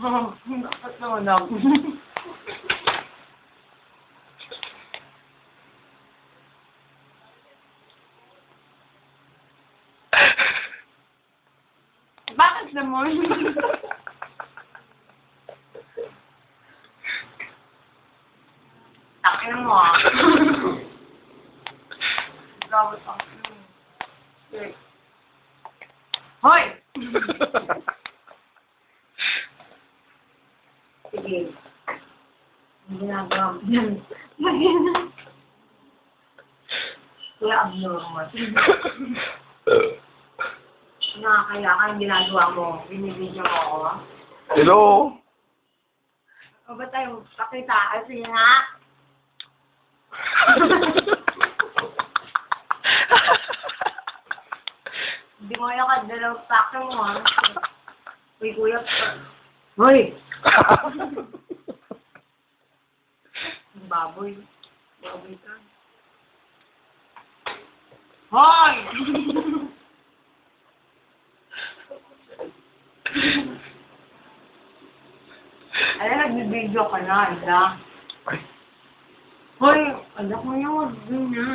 Dapat naman ako. Bakit naman? Takin mo ah. Gawat ako. Hoy! Sige. Ang ginagawa mo yan. Kuya, abnormal. Nakakaya ka yung ginagawa mo. Binibidyo mo ako. Hello? O ba tayo pakita? Sige nga. Hindi mo yung kadalaw pakta mo ha. Uy, kuya. Hoy! Baboy. Baboy ka. Hoy! Alam, nagbibideo ka na, ala. Hoy! Alam mo yung wag na.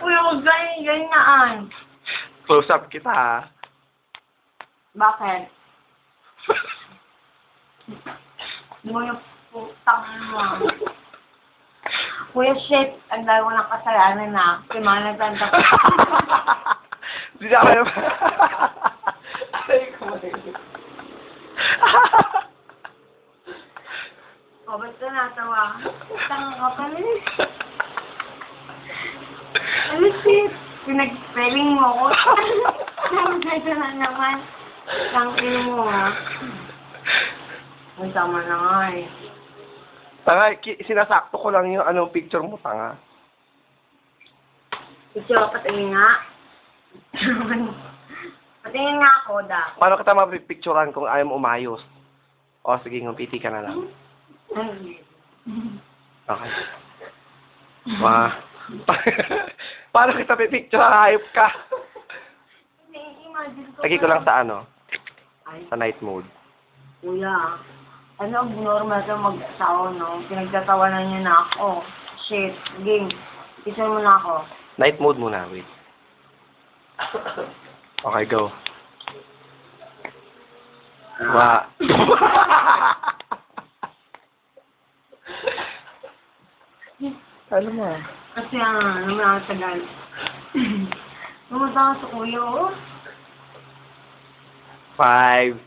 Uy, huwag ganyan. Close up kita, ha? Bakit? Hindi mo yung putang mo. Kuya, shit. Ang dami ko ng kasalanan na. Kimanaganda ko. Hindi na kayo. Ay, kumain. O, ba't ka natawa? Tanga ka pala eh. Ano shit? Pinag-spelling mo ko. Nandito na naman. Tangin mo ha. Ang tama na nga eh. Tanga, sinasakto ko lang yung anong picture mo, tanga. Ito, patingin nga. Patingin nga ako, da. Paano kita mapipicturean kung ayaw mo umayos? O, sige, ngumiti ka na lang. Okay. Paano kita pipicturean? Hayop ka. Imagine ko. Lagi ko lang sa ano? Ay, Sa night mode. kuya. Ano, normal ka mag-asawa, no? Pinagtatawanan niya na ako. Shit. Game. Picture mo na ako. Night mode muna, wait. Okay, go. Wa. Ano mo? Kasi ano mo ang tagal. Pumunta ka sa kuya, oh. 5,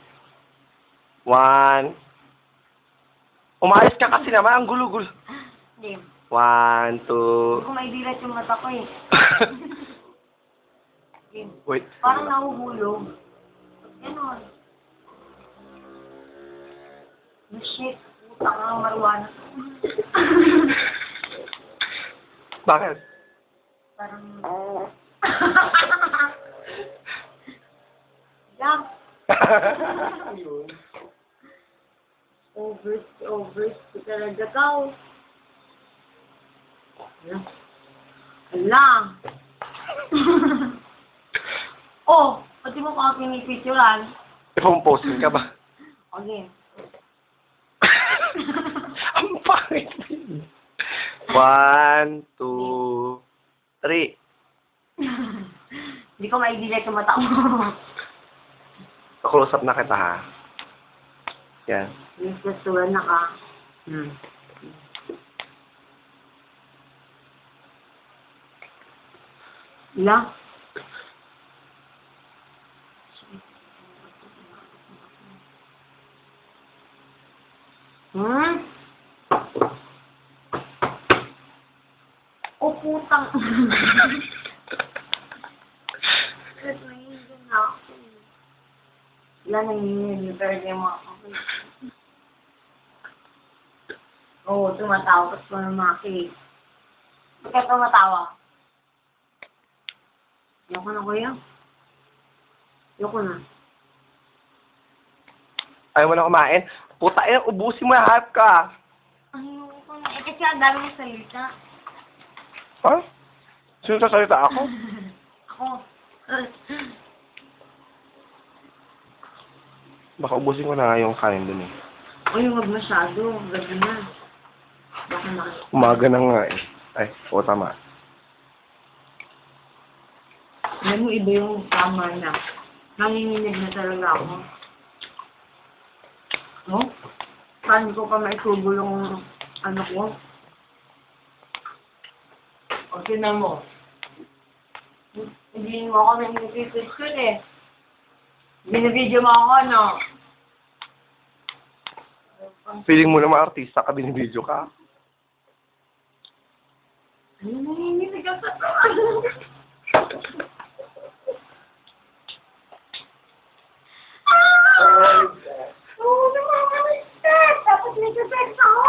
1. Umayos ka kasi naman, ang gulo-gulo. Game. 1, 2. Hindi ko maidilat yung mata ko, eh. Game. Wait. Parang nahuhulog. Ganon. Oh, shit. Puta nga, marijuana. Bakit? Parang... Jump! Ayun. Overs, talaga ka. Ala! Oh! Pati mo pa pinipicturan. Ipong-posting ka ba? Okay. Ang pangit. 1, 2, 3. Hindi ko maidilat yung mata ko. Close up na kita, ha? Yan. Yung gustuhan na ka. Ila? Oh, putang. Kahit nangingin na ako. Wala nangingin. Pero hindi mo ako. Oo, tumatawa. Tapos ko na maki. Bakit tumatawa? Ayoko na, kuya. Ayoko na. Ayaw mo na kumain? Puta, ubusin mo na, half ka. Ayoko na. Eh, kasi ang dami mong salita. Ha? Sino sasalita ako? Ako. Baka ubusin ko na nga yung kanin dun eh. Uy, huwag masyado. Gabi na. Baka na. Umaga na nga eh. Ay, oo tama. Alam mo, iba yung tama na. Nanginginig na talaga ako. No? Paano ko pa maisubo yung ano ko? O, tinan mo. Hindi mo ako nangipipit ko eh. Binibidyo mo ako, no? Feeling mo naman artista ka, binibidyo ka. Ano nanginginig ka sa to? Oo, namamaligtad. Tapos nagsasex ako.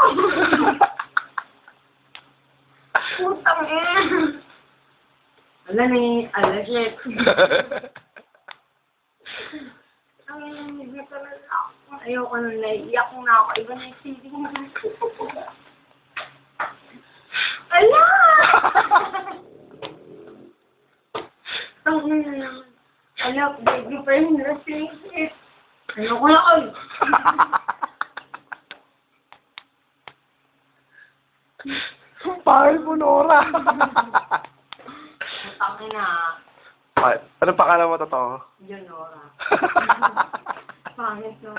Putang ina. Shit. Ang nanginginig talaga ako. Ayoko nung naiiyak na ako. Iba na yung feeling mo. Ala! Ang ina naman. Ala, baby pa yung nasingit. Ayoko na ay. Pahal mo, Nora. Putang ina. Ay, ano pangalan mo totoo? Leonora. Pangit no.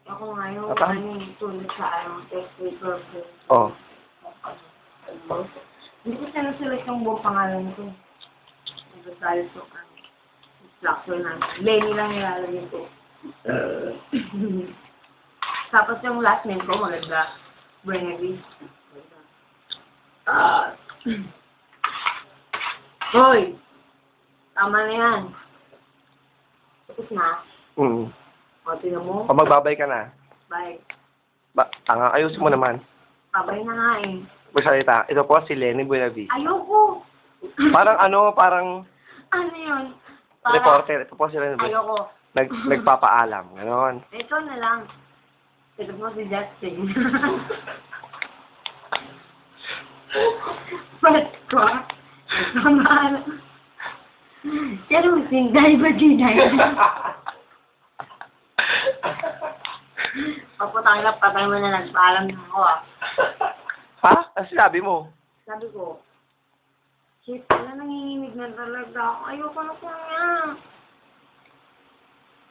Ako ngayon, Atang? tulad sa test paper ko. Oh. Hindi ko sinusulat yung buong pangalan ko. Nagdasal ko ang instruction na. Lenny lang nilalagay ko. Tapos yung last name ko, maganda. Brennery. Hoy! Tama na yan. Tapos na. Mm. O, tinan mo. O, magbabay ka na. Bye. Tanga, ayusin mo naman. Babay na nga eh. Magsalita. Ito po si Lenny Buenavi. Ayoko! Parang ano, Ano yun? reporter. Ito po si Lenny Buenavi. Ayoko. Nagpapaalam. Ganon. Ito na lang. Ito po si Justin. Ba't ko? Sama. Pero sinday ba sinday? Paputang ka, patay mo na nagpaalam na ako ah. Ha? Ano sinabi mo? Sabi ko, shit, wala nanginginig na talaga ako. Ayoko na po niya.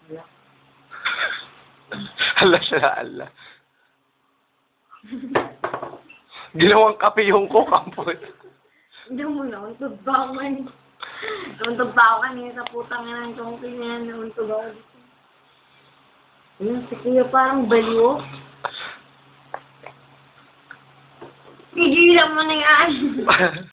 Wala. Ala siya, ala. Ginawang kape yung kukampot. Hindi mo na, untog ba ako man. Untog pa ako kanina sa putang ina ng tungkol na yan. Untog ako dito. Ayun, si Kuya parang baliw. Pigilan mo na yan.